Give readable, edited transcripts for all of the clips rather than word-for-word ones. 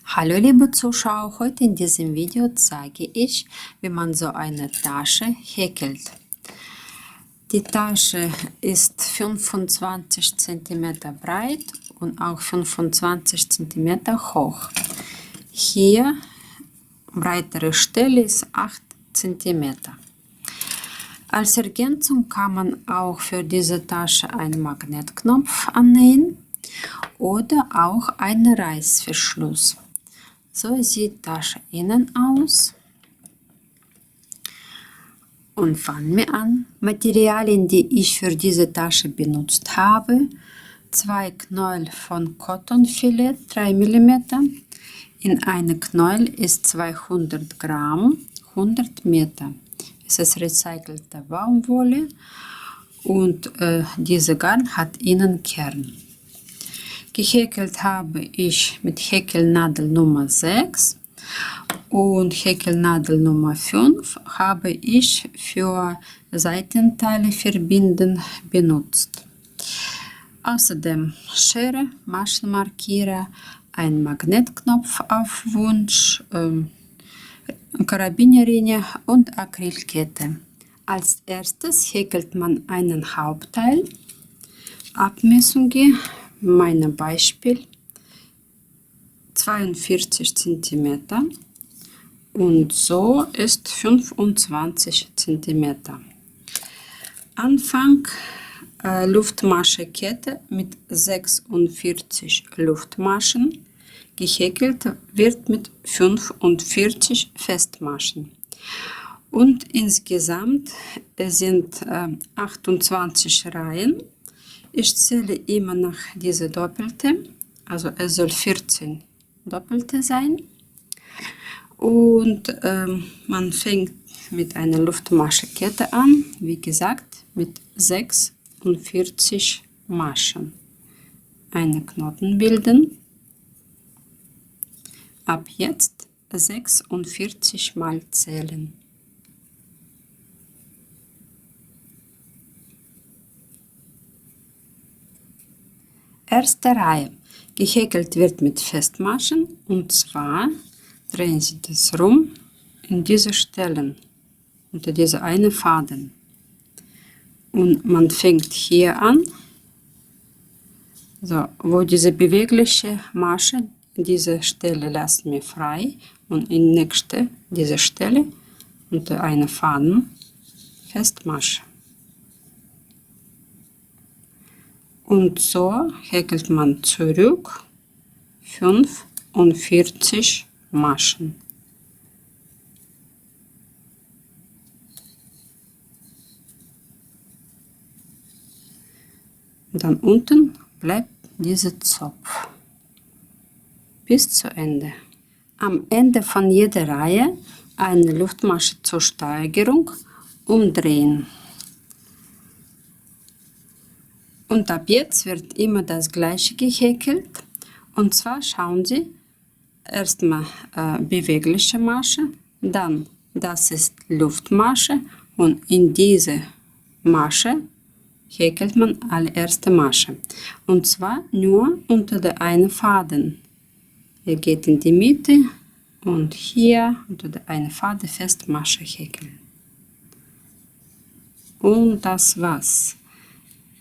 Hallo liebe Zuschauer, heute in diesem Video zeige ich, wie man so eine Tasche häkelt. Die Tasche ist 25 cm breit und auch 25 cm hoch. Hier breitere Stelle ist 8 cm. Als Ergänzung kann man auch für diese Tasche einen Magnetknopf annähen oder auch einen Reißverschluss. So sieht die Tasche innen aus. Und fangen wir an. Materialien, die ich für diese Tasche benutzt habe: 2 Knäuel von Cottonfilet 3 mm. In einem Knäuel ist 200 Gramm, 100 Meter. Es ist recycelte Baumwolle und diese Garn hat innen Kern. Gehäkelt habe ich mit Häkelnadel Nummer 6 und Häkelnadel Nummer 5 habe ich für Seitenteile verbinden benutzt. Außerdem Schere, Maschenmarkierer, ein Magnetknopf auf Wunsch, Karabinerringe und Acrylkette. Als erstes häkelt man einen Hauptteil. Abmessungen, mein Beispiel: 42 cm und so ist 25 cm. Anfang Luftmaschenkette mit 46 Luftmaschen. Gehäkelt wird mit 45 Festmaschen. Und insgesamt sind 28 Reihen. Ich zähle immer nach dieser Doppelte, also es soll 14 Doppelte sein. Und man fängt mit einer Luftmaschenkette an, wie gesagt, mit 46 Maschen. Einen Knoten bilden. Ab jetzt 46 Mal zählen. Erste Reihe. Gehäkelt wird mit Festmaschen, und zwar drehen Sie das rum in diese Stellen, unter diese eine Faden. Und man fängt hier an, so, wo diese bewegliche Masche, diese Stelle lassen wir frei und in nächste diese Stelle unter eine Faden Festmasche. Und so häkelt man zurück 45 Maschen. Dann unten bleibt dieser Zopf bis zu Ende. Am Ende von jeder Reihe eine Luftmasche zur Steigerung umdrehen. Und ab jetzt wird immer das gleiche gehäkelt. Und zwar schauen Sie, erstmal bewegliche Masche, dann das ist Luftmasche und in diese Masche häkelt man alle erste Masche. Und zwar nur unter der einen Faden. Er geht in die Mitte und hier unter der einen Faden Festmasche häkeln. Und das war's.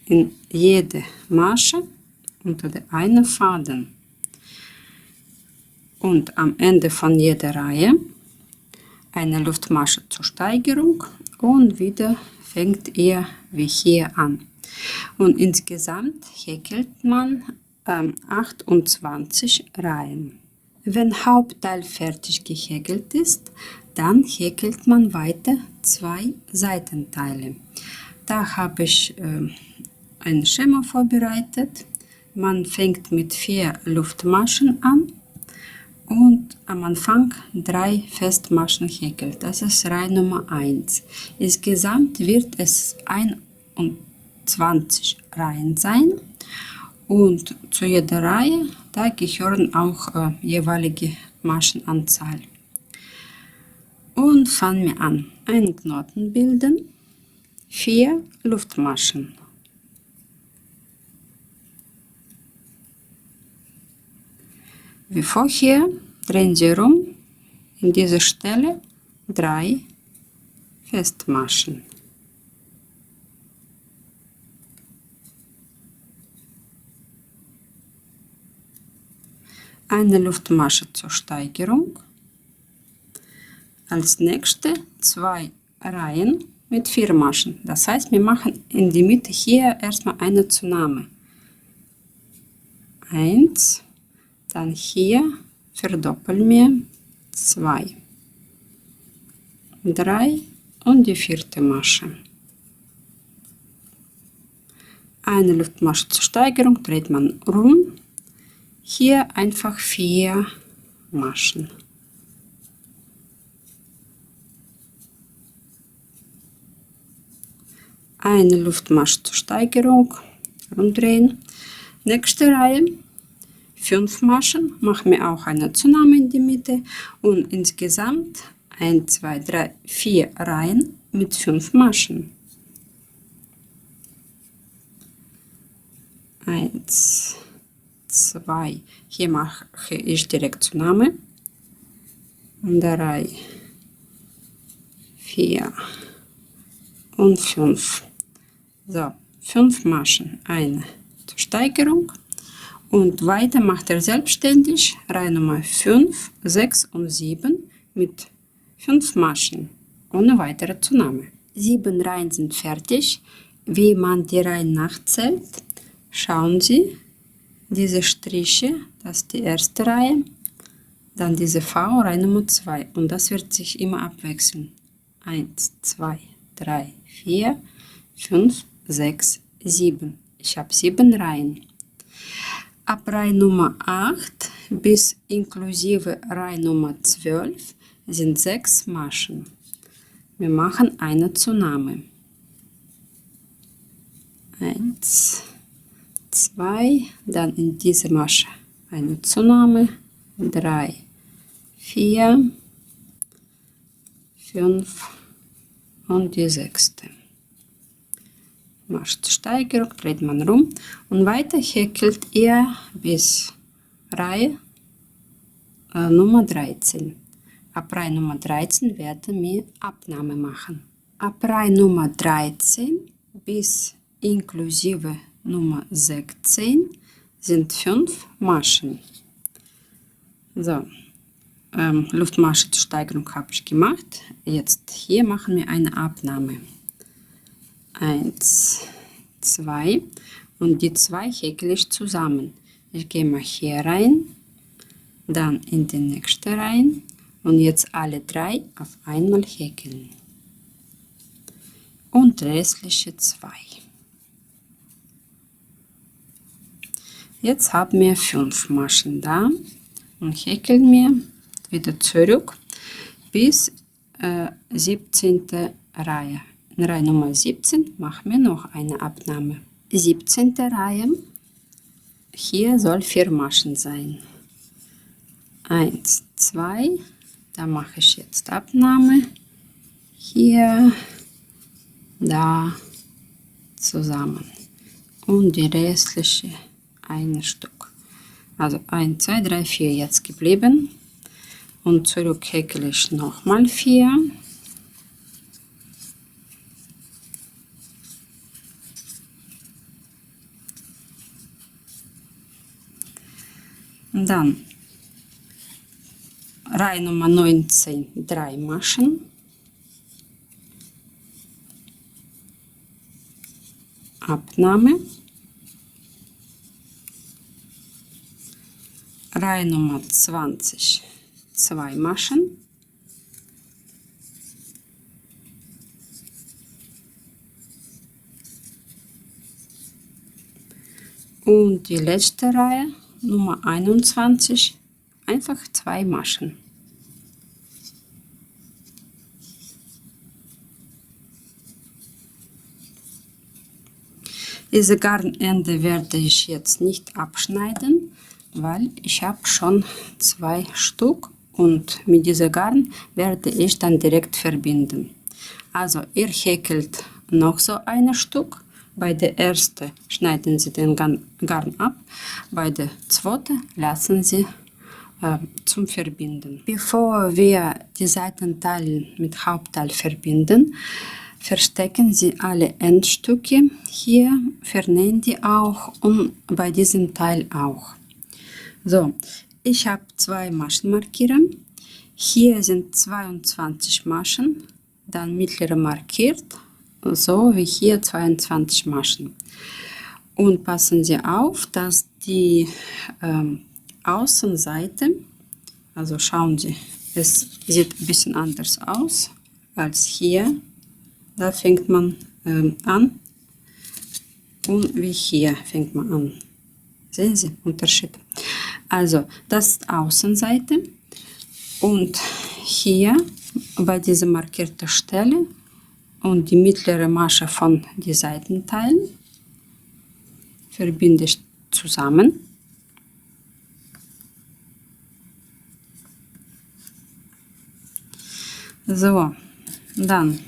In jede Masche unter der einen Faden. Und am Ende von jeder Reihe eine Luftmasche zur Steigerung und wieder fängt ihr wie hier an. Und insgesamt häkelt man 28 Reihen. Wenn Hauptteil fertig gehäkelt ist, dann häkelt man weiter 2 Seitenteile. Da habe ich ein Schema vorbereitet. Man fängt mit 4 Luftmaschen an und am Anfang 3 Festmaschen häkelt. Das ist Reihe Nummer 1. Insgesamt wird es 21 Reihen sein und zu jeder Reihe da gehören auch jeweilige Maschenanzahl. Und fangen wir an. Einen Knoten bilden, 4 Luftmaschen. Wie vorher drehen Sie rum, in dieser Stelle 3 festmaschen. Eine Luftmasche zur Steigerung. Als nächste 2 Reihen mit 4 Maschen. Das heißt, wir machen in die Mitte hier erstmal eine Zunahme. 1, dann hier verdoppeln wir 2, 3 und die 4. Masche. Eine Luftmasche zur Steigerung dreht man rum. Hier einfach 4 Maschen. Eine Luftmasche zur Steigerung, rumdrehen. Nächste Reihe, 5 Maschen, machen wir auch eine Zunahme in die Mitte und insgesamt 1, 2, 3, 4 Reihen mit 5 Maschen. 1, 2, hier mache ich direkt Zunahme. 3, 4 und 5. So, 5 Maschen, eine zur Steigerung und weiter macht er selbstständig Reihe Nummer 5, 6 und 7 mit 5 Maschen ohne weitere Zunahme. 7 Reihen sind fertig. Wie man die Reihen nachzählt, schauen Sie, diese Striche, das ist die erste Reihe, dann diese V, Reihe Nummer 2 und das wird sich immer abwechseln. 1, 2, 3, 4, 5, 6, 7. Ich habe 7 Reihen. Ab Reihe Nummer 8 bis inklusive Reihe Nummer 12 sind 6 Maschen. Wir machen eine Zunahme. 1, 2, dann in diese Masche eine Zunahme. 3, 4, 5 und die 6. Masche zur Steigerung, dreht man rum und weiter häkelt ihr bis Reihe Nummer 13. Ab Reihe Nummer 13 werden wir Abnahme machen. Ab Reihe Nummer 13 bis inklusive Nummer 16 sind 5 Maschen. So, Luftmasche zur Steigerung habe ich gemacht. Jetzt hier machen wir eine Abnahme. 1, 2 und die 2 häkle ich zusammen. Ich gehe mal hier rein, dann in die nächste rein und jetzt alle 3 auf einmal häkeln. Und restliche 2. Jetzt haben wir 5 Maschen da und häkeln wir wieder zurück bis 17. Reihe. In Reihe Nummer 17 machen wir noch eine Abnahme. 17. Reihe, hier soll 4 Maschen sein. 1, 2, da mache ich jetzt Abnahme. Hier, da, zusammen. Und die restliche ein Stück. Also 1, 2, 3, 4 jetzt geblieben. Und zurück häkle ich nochmal 4. Und dann Reihe Nummer 19, 3 Maschen. Abnahme. Reihe Nummer 20, 2 Maschen. Und die letzte Reihe, Nummer 21, einfach 2 Maschen. Diese Garnende werde ich jetzt nicht abschneiden, weil ich habe schon 2 Stück und mit diesem Garn werde ich dann direkt verbinden. Also ihr häkelt noch so ein Stück. Bei der ersten schneiden Sie den Garn ab, bei der zweiten lassen Sie zum Verbinden. Bevor wir die Seitenteile mit Hauptteil verbinden, verstecken Sie alle Endstücke. Hier vernähen die auch und bei diesem Teil auch. So, ich habe 2 Maschenmarkierer. Hier sind 22 Maschen, dann mittlere markiert, so wie hier 22 Maschen. Und passen Sie auf, dass die Außenseite, also schauen Sie, es sieht ein bisschen anders aus als hier. Da fängt man an und wie hier fängt man an. Sehen Sie Unterschied? Also das ist Außenseite und hier bei dieser markierten Stelle und die mittlere Masche von den Seitenteilen verbinde ich zusammen. So, dann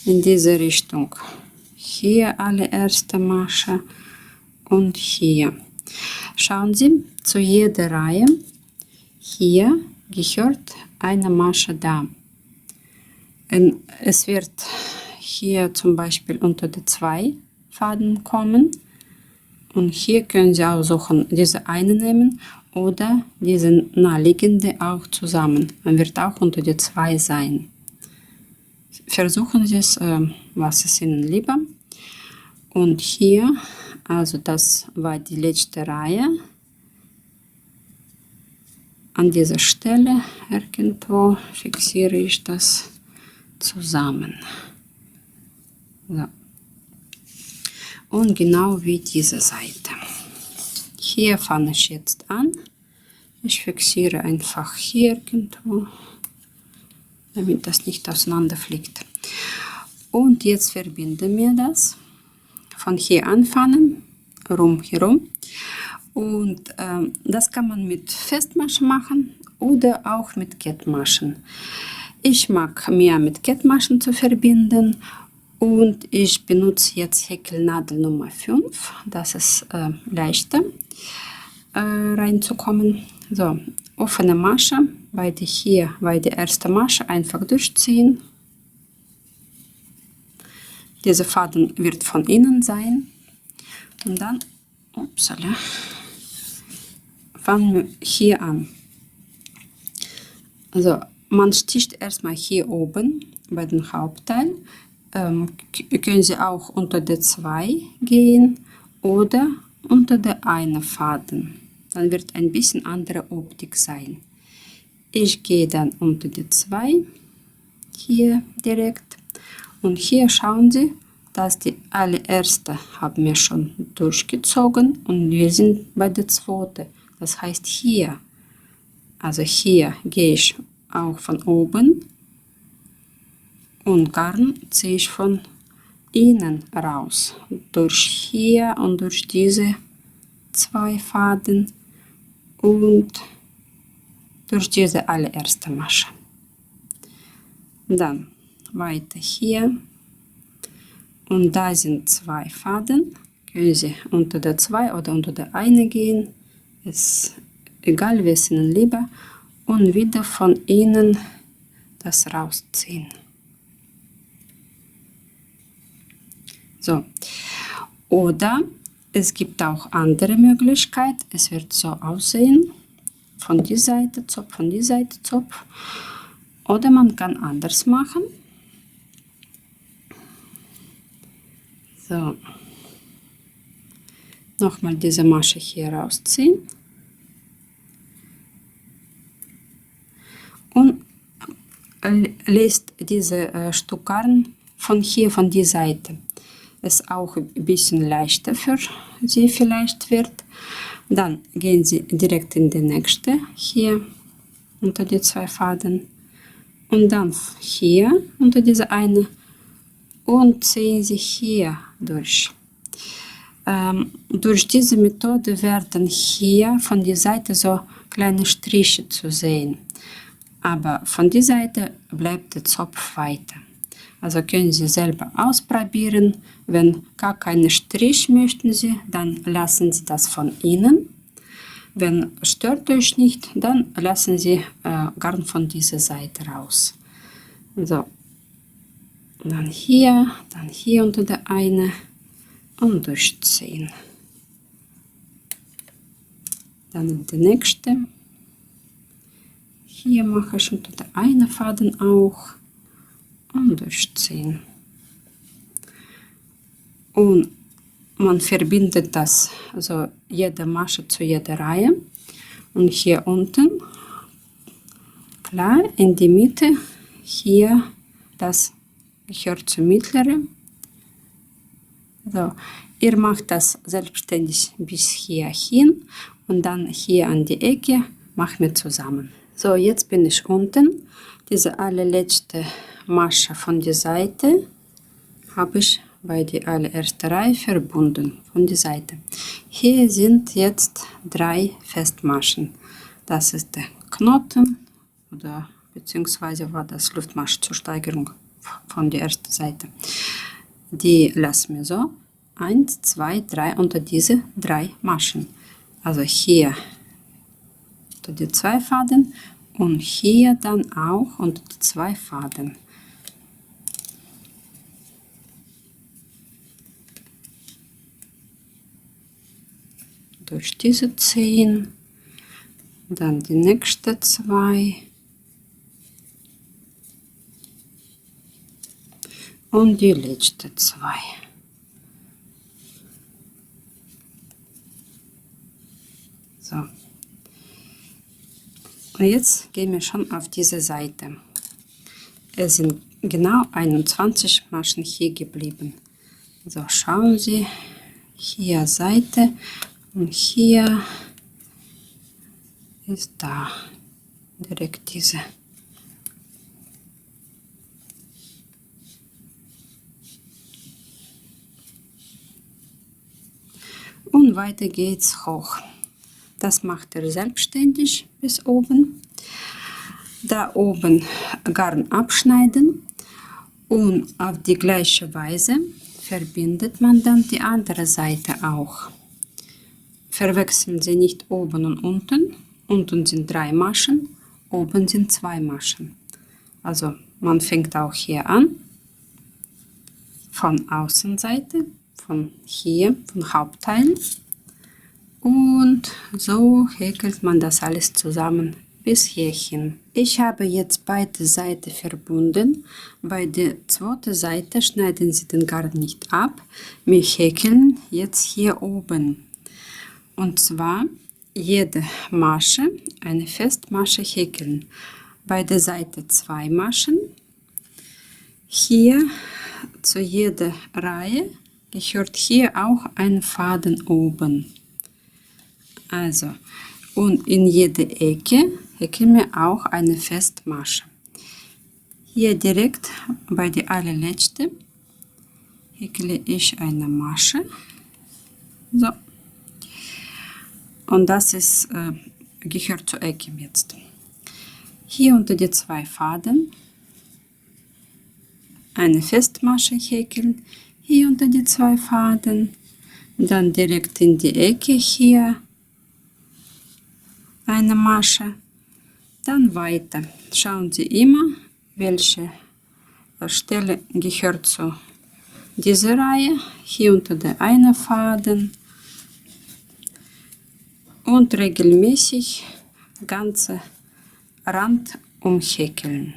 in diese Richtung. Hier allererste Masche und hier. Schauen Sie, zu jeder Reihe hier gehört eine Masche da. Es wird hier zum Beispiel unter die 2 Faden kommen und hier können Sie aussuchen, diese eine nehmen oder diese naheliegende auch zusammen. Man wird auch unter die 2 sein. Versuchen Sie es, was ist Ihnen lieber. Und hier, also das war die letzte Reihe. An dieser Stelle irgendwo fixiere ich das zusammen. So. Und genau wie diese Seite. Hier fange ich jetzt an. Ich fixiere einfach hier irgendwo, damit das nicht auseinanderfliegt. Und jetzt verbinden wir das. Von hier anfangen, herum. Und das kann man mit Festmaschen machen oder auch mit Kettmaschen. Ich mag mehr mit Kettmaschen zu verbinden und ich benutze jetzt Häkelnadel Nummer 5. Das ist leichter reinzukommen. So, offene Masche, bei der erste Masche einfach durchziehen. Dieser Faden wird von innen sein und dann fangen wir hier an. Also man sticht erstmal hier oben bei dem Hauptteil. Können Sie auch unter der 2 gehen oder unter der 1 Faden. Dann wird ein bisschen andere Optik sein. Ich gehe dann unter die 2 hier direkt. Und hier schauen Sie, dass die allererste haben wir schon durchgezogen und wir sind bei der 2. Das heißt hier, also hier gehe ich auch von oben und Garn ziehe ich von innen raus. Durch hier und durch diese 2 Faden und durch diese allererste Masche. Dann weiter hier und da sind 2 Faden. Können Sie unter der 2 oder unter der 1 gehen. Ist egal, wie es Ihnen lieber. Und wieder von innen das rausziehen. So. Oder es gibt auch andere Möglichkeit. Es wird so aussehen. Von die Seite Zopf, von die Seite Zopf. Oder man kann anders machen. So. Nochmal diese Masche hier rausziehen. Und lässt diese Stück Garn von hier, von die Seite. Ist auch ein bisschen leichter für Sie vielleicht wird. Dann gehen Sie direkt in die nächste, hier unter die 2 Faden. Und dann hier unter diese eine und ziehen Sie hier durch. Durch diese Methode werden hier von der Seite so kleine Striche zu sehen. Aber von der Seite bleibt der Zopf weiter. Also können Sie selber ausprobieren. Wenn gar keinen Strich möchten Sie, dann lassen Sie das von innen. Wenn stört euch nicht, dann lassen Sie Garn von dieser Seite raus. So, dann hier unter der eine und durchziehen. Dann die nächste. Hier mache ich unter der eine Faden auch und durchziehen. Und man verbindet das, also jede Masche zu jeder Reihe. Und hier unten, klar, in die Mitte, hier, das gehört zur mittleren. So, ihr macht das selbstständig bis hier hin und dann hier an die Ecke machen wir zusammen. So, jetzt bin ich unten. Diese allerletzte Masche von der Seite habe ich bei der allerersten Reihe verbunden von der Seite. Hier sind jetzt 3 Festmaschen. Das ist der Knoten oder beziehungsweise war das Luftmasche zur Steigerung von der ersten Seite. Die lassen wir so 1, 2, 3 unter diese 3 Maschen. Also hier unter die 2 Faden und hier dann auch unter die 2 Faden. Durch diese ziehen, dann die nächste 2 und die letzte 2. So. Und jetzt gehen wir schon auf diese Seite. Es sind genau 21 Maschen hier geblieben. So, schauen Sie, hier Seite und hier ist da direkt diese. Und weiter geht's hoch. Das macht ihr selbstständig bis oben. Da oben Garn abschneiden und auf die gleiche Weise verbindet man dann die andere Seite auch. Verwechseln Sie nicht oben und unten. Unten sind 3 Maschen, oben sind 2 Maschen. Also man fängt auch hier an, von Außenseite, von hier, von Hauptteil. Und so häkelt man das alles zusammen bis hierhin. Ich habe jetzt beide Seiten verbunden. Bei der zweiten Seite schneiden Sie den Garn nicht ab. Wir häkeln jetzt hier oben. Und zwar jede Masche, eine Festmasche häkeln. Bei der Seite 2 Maschen. Hier zu jeder Reihe gehört hier auch ein Faden oben. Also, und in jede Ecke häkeln wir auch eine Festmasche. Hier direkt bei der allerletzten häkle ich eine Masche. So. Und das ist, gehört zur Ecke jetzt. Hier unter die 2 Faden eine Festmasche häkeln. Hier unter die 2 Faden. Dann direkt in die Ecke hier eine Masche. Dann weiter. Schauen Sie immer, welche Stelle gehört zu dieser Reihe. Hier unter der eine Faden. Und regelmäßig ganze Rand umhäkeln.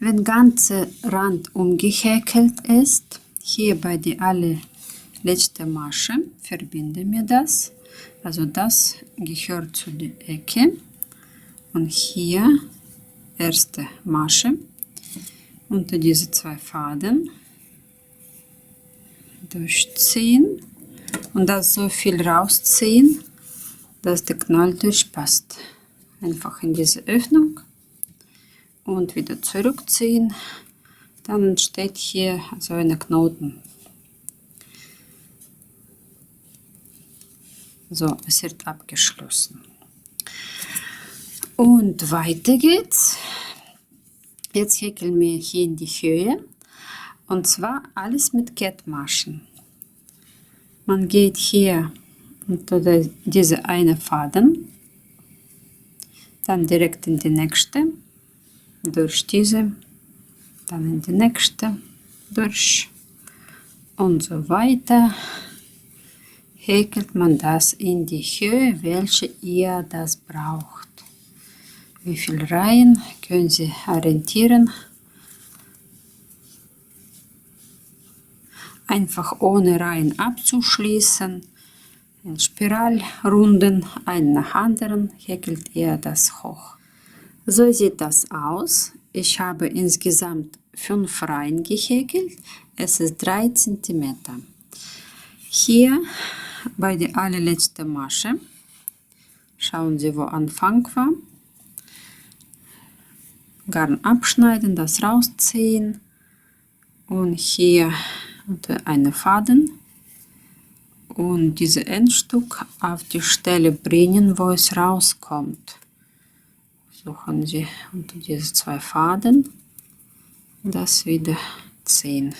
Wenn ganze Rand umgehäkelt ist, hier bei der allerletzten Masche verbinden wir das. Also das gehört zu der Ecke. Und hier erste Masche unter diese 2 Faden durchziehen und das so viel rausziehen, dass der Knall durchpasst. Einfach in diese Öffnung und wieder zurückziehen. Dann entsteht hier so eine Knoten. So, es wird abgeschlossen. Und weiter geht's. Jetzt häkeln wir hier in die Höhe. Und zwar alles mit Kettmaschen. Man geht hier unter diese eine Faden dann direkt in die nächste, durch diese, dann in die nächste, durch und so weiter. Häkelt man das in die Höhe, welche ihr das braucht. Wie viele Reihen können Sie orientieren? Einfach ohne Reihen abzuschließen. In Spiralrunden, einen nach anderen, häkelt ihr das hoch. So sieht das aus. Ich habe insgesamt 5 Reihen gehäkelt. Es ist 3 cm. Hier bei der allerletzten Masche, schauen Sie, wo Anfang war. Garn abschneiden, das rausziehen und hier einen Faden und dieses Endstück auf die Stelle bringen, wo es rauskommt. Suchen Sie unter diese 2 Faden, das wieder ziehen.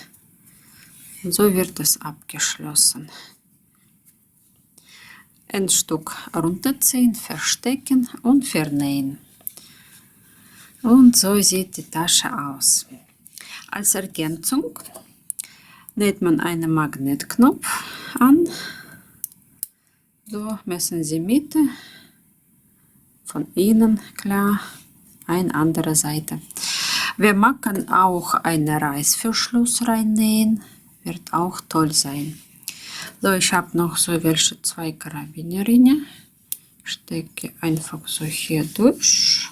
So wird es abgeschlossen. Endstück runterziehen, verstecken und vernähen. Und so sieht die Tasche aus. Als Ergänzung näht man einen Magnetknopf an. So messen Sie Mitte, von innen klar, eine andere Seite. Wer mag, kann auch einen Reißverschluss reinnähen, wird auch toll sein. So, ich habe noch so welche 2 Karabinierringe. Stecke einfach so hier durch.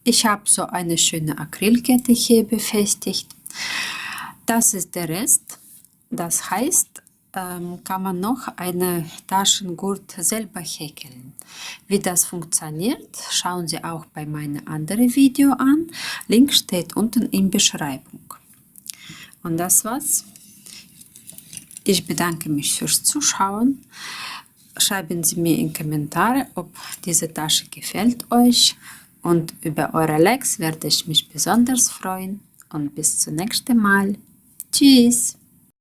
Ich habe so eine schöne Acrylkette hier befestigt. Das ist der Rest. Das heißt, kann man noch eine Taschengurt selber häkeln. Wie das funktioniert, schauen Sie auch bei meinem anderen Video an. Link steht unten in der Beschreibung. Und das war's. Ich bedanke mich fürs Zuschauen. Schreiben Sie mir in Kommentare, ob diese Tasche gefällt euch. Und über eure Likes werde ich mich besonders freuen. Und bis zum nächsten Mal. Tschüss!